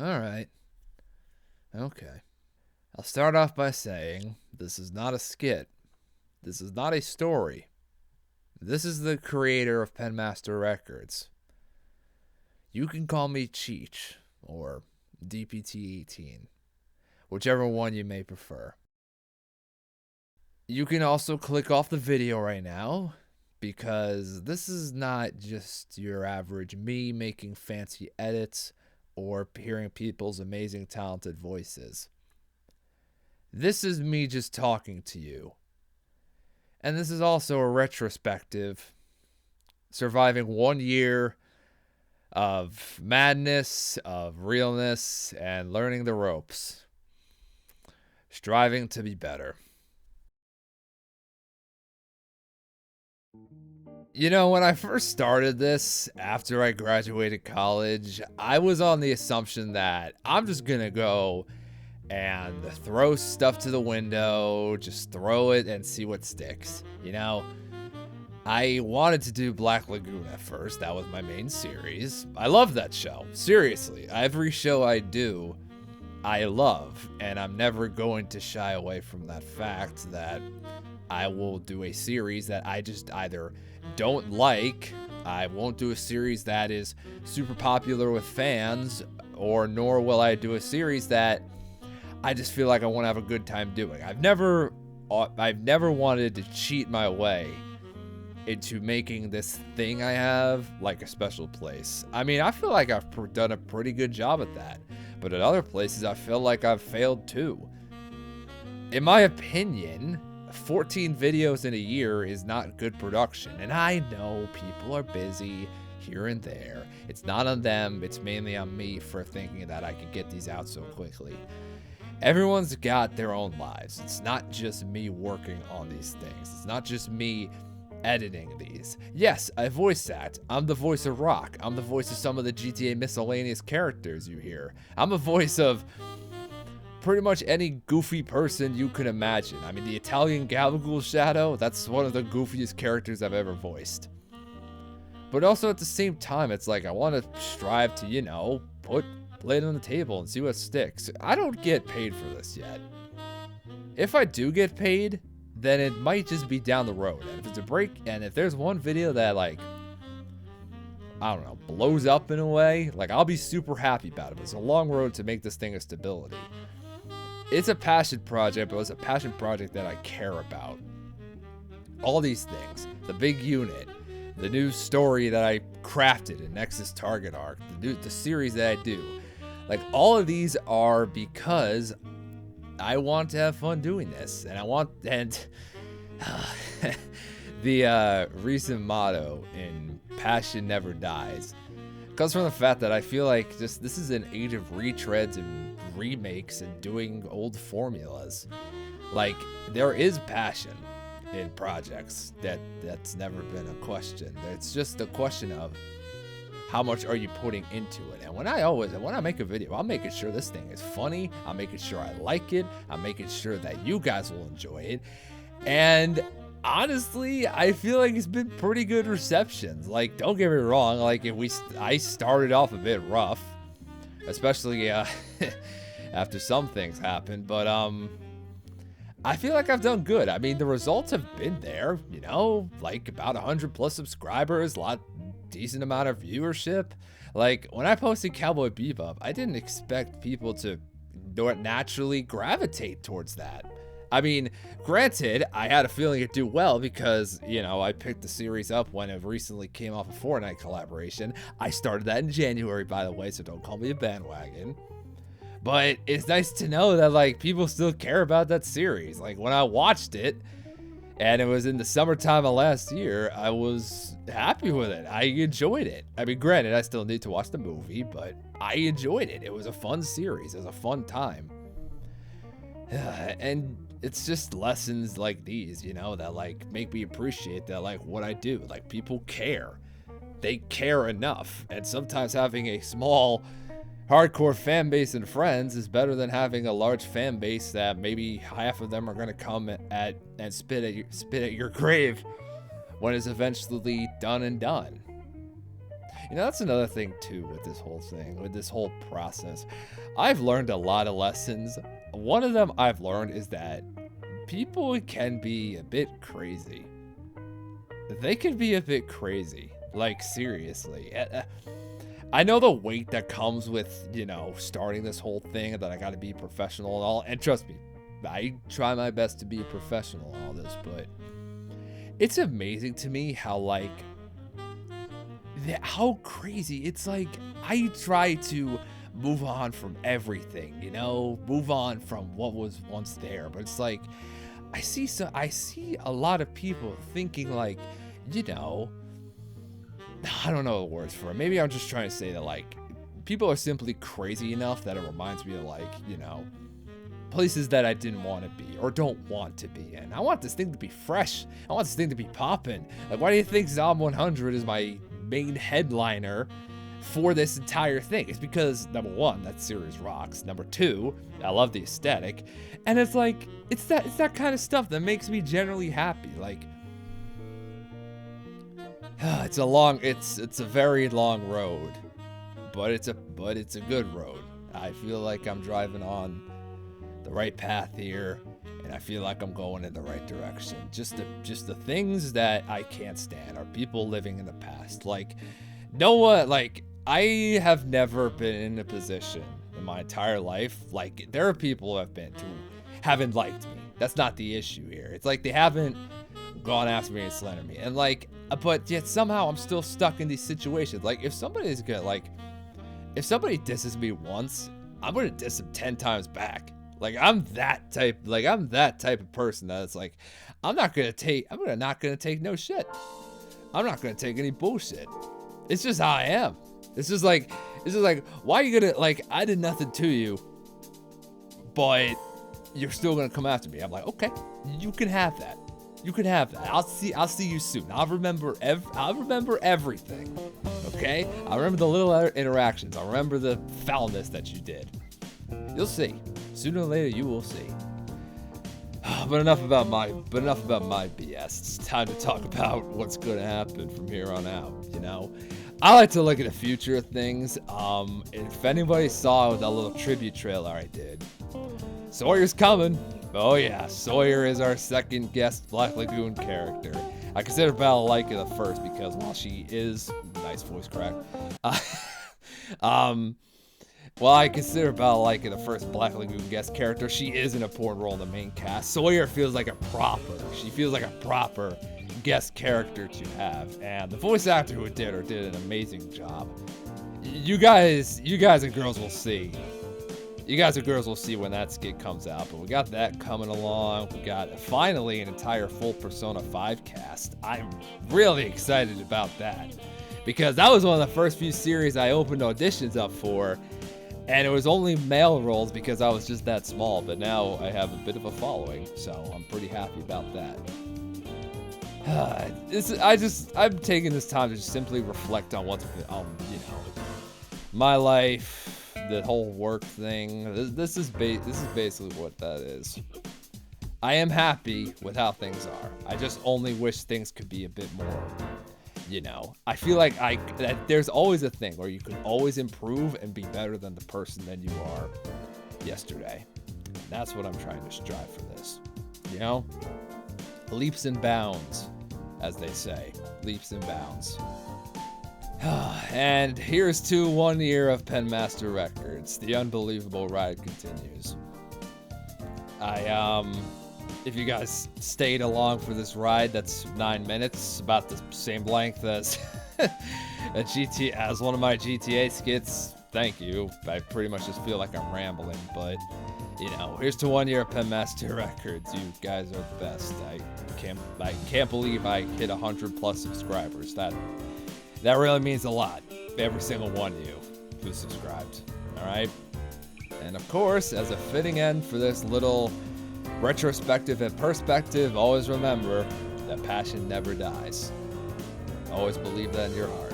Alright. Okay. I'll start off by saying this is not a skit. This is not a story. This is the creator of Penmaster Records. You can call me Cheech or DPT18, whichever one you may prefer. You can also click off the video right now because this is not just your average me making fancy edits or hearing people's amazing talented voices. This is me just talking to you. And this is also a retrospective, surviving 1 year of madness, of realness, and learning the ropes. Striving to be better. You know, when I first started this, after I graduated college, I was on the assumption that I'm just gonna go and throw stuff to the window, just throw it and see what sticks. You know, I wanted to do Black Lagoon at first. That was my main series. I love that show. Seriously, every show I do, I love, and I'm never going to shy away from that fact that I will do a series that I just either don't like, I won't do a series that is super popular with fans, or nor will I do a series that I just feel like I want to have a good time doing. I've never wanted to cheat my way into making this thing I have like a special place. I mean, I feel like I've done a pretty good job at that, but at other places I feel like I've failed too. In my opinion, 14 videos in a year is not good production, and I know people are busy here and there. It's not on them, it's mainly on me for thinking that I could get these out so quickly. Everyone's got their own lives. It's not just me working on these things. It's not just me editing these. Yes, I voice act. I'm the voice of Rock. I'm the voice of some of the GTA miscellaneous characters you hear. I'm a voice of pretty much any goofy person you can imagine. I mean, the Italian Gabagool Shadow, that's one of the goofiest characters I've ever voiced. But also at the same time, it's like I want to strive to, you know, lay it on the table and see what sticks. I don't get paid for this yet. If I do get paid, then it might just be down the road. And if it's a break, and if there's one video that, like, I don't know, blows up in a way, like, I'll be super happy about it. It's a long road to make this thing a stability. It's a passion project, but it's a passion project that I care about. All these things, the big unit, the new story that I crafted in Nexus Target Arc, the series that I do. Like, all of these are because I want to have fun doing this, and the recent motto in Passion Never Dies comes from the fact that I feel like this is an age of retreads and remakes and doing old formulas. Like, there is passion in projects that's never been a question. It's just a question of how much are you putting into it. And when I make a video, I'm making sure this thing is funny, I'm making sure I like it, I'm making sure that you guys will enjoy it. And honestly, I feel like it's been pretty good receptions. Like, don't get me wrong, like, I started off a bit rough, especially after some things happened, but I feel like I've done good. I mean, the results have been there, you know, like about 100 plus subscribers, decent amount of viewership. Like, when I posted Cowboy Bebop, I didn't expect people to naturally gravitate towards that. I mean, granted, I had a feeling it'd do well because, you know, I picked the series up when it recently came off a Fortnite collaboration. I started that in January, by the way, so don't call me a bandwagon. But it's nice to know that, like, people still care about that series. Like, when I watched it, and it was in the summertime of last year, I was happy with it. I enjoyed it. I mean, granted, I still need to watch the movie, but I enjoyed it. It was a fun series. It was a fun time. And it's just lessons like these, you know, that, like, make me appreciate that, like, what I do. Like, people care. They care enough. And sometimes having a small hardcore fan base and friends is better than having a large fan base that maybe half of them are going to come at and spit at your grave when it's eventually done and done. You know, that's another thing too with this whole thing, with this whole process. I've learned a lot of lessons. One of them I've learned is that people can be a bit crazy. They can be a bit crazy. Like, seriously. I know the weight that comes with, you know, starting this whole thing, that I got to be professional and all. And trust me, I try my best to be a professional in all this, but it's amazing to me how, like, how crazy. It's like, I try to move on from everything, you know, move on from what was once there. But it's like, I see a lot of people thinking like, you know, I don't know the words for it. Maybe I'm just trying to say that, like, people are simply crazy enough that it reminds me of, like, you know, places that I didn't want to be or don't want to be in. I want this thing to be fresh. I want this thing to be popping. Like, why do you think Zom 100 is my main headliner for this entire thing? It's because, number one, that series rocks. Number two, I love the aesthetic. And it's like, it's that kind of stuff that makes me generally happy. Like, it's a very long road, but it's a good road. I feel like I'm driving on the right path here, and I feel like I'm going in the right direction. Just the things that I can't stand are people living in the past. Like, like, I have never been in a position in my entire life. Like, there are people who haven't liked me. That's not the issue here. It's like they haven't gone after me and slandered me. And like, but yet somehow I'm still stuck in these situations. Like, if somebody disses me once, I'm gonna diss him 10 times back. Like, I'm that type of person that it's like, I'm not gonna take no shit. I'm not gonna take any bullshit. It's just how I am. It's just like, why are you gonna, like, I did nothing to you, but you're still gonna come after me. I'm like, okay, you can have that. You can have that. I'll see you soon. I'll remember everything. Okay? I'll remember the little interactions. I'll remember the foulness that you did. You'll see. Sooner or later, you will see. But enough about my BS. It's time to talk about what's going to happen from here on out. You know, I like to look at the future of things. If anybody saw that little tribute trailer I did, Sawyer's coming. Oh yeah, Sawyer is our second guest Black Lagoon character. I consider Balalaika the first because while she is nice voice crack, while I consider Balalaika the first Black Lagoon guest character, she is an important role in the main cast. Sawyer feels like a proper guest character to have, and the voice actor who did an amazing job. You guys and girls will see. You guys and girls will see when that skit comes out, but we got that coming along. We got finally an entire full Persona 5 cast. I'm really excited about that because that was one of the first few series I opened auditions up for, and it was only male roles because I was just that small, but now I have a bit of a following, so I'm pretty happy about that. I'm taking this time to just simply reflect on what's been, you know, my life, the whole work thing. This is basically what that is. I am happy with how things are. I just only wish things could be a bit more, you know. I feel like that there's always a thing where you can always improve and be better than the person that you are yesterday. And that's what I'm trying to strive for this. You know? Leaps and bounds, as they say. Leaps and bounds. And here's to 1 year of Penmaster Records. The unbelievable ride continues. If you guys stayed along for this ride, that's 9 minutes, about the same length as as one of my GTA skits. Thank you. I pretty much just feel like I'm rambling, but you know, here's to 1 year of Penmaster Records. You guys are the best. I can't believe I hit 100+ subscribers. That really means a lot. Every single one of you who subscribed. Alright? And of course, as a fitting end for this little retrospective and perspective, always remember that passion never dies. Always believe that in your heart.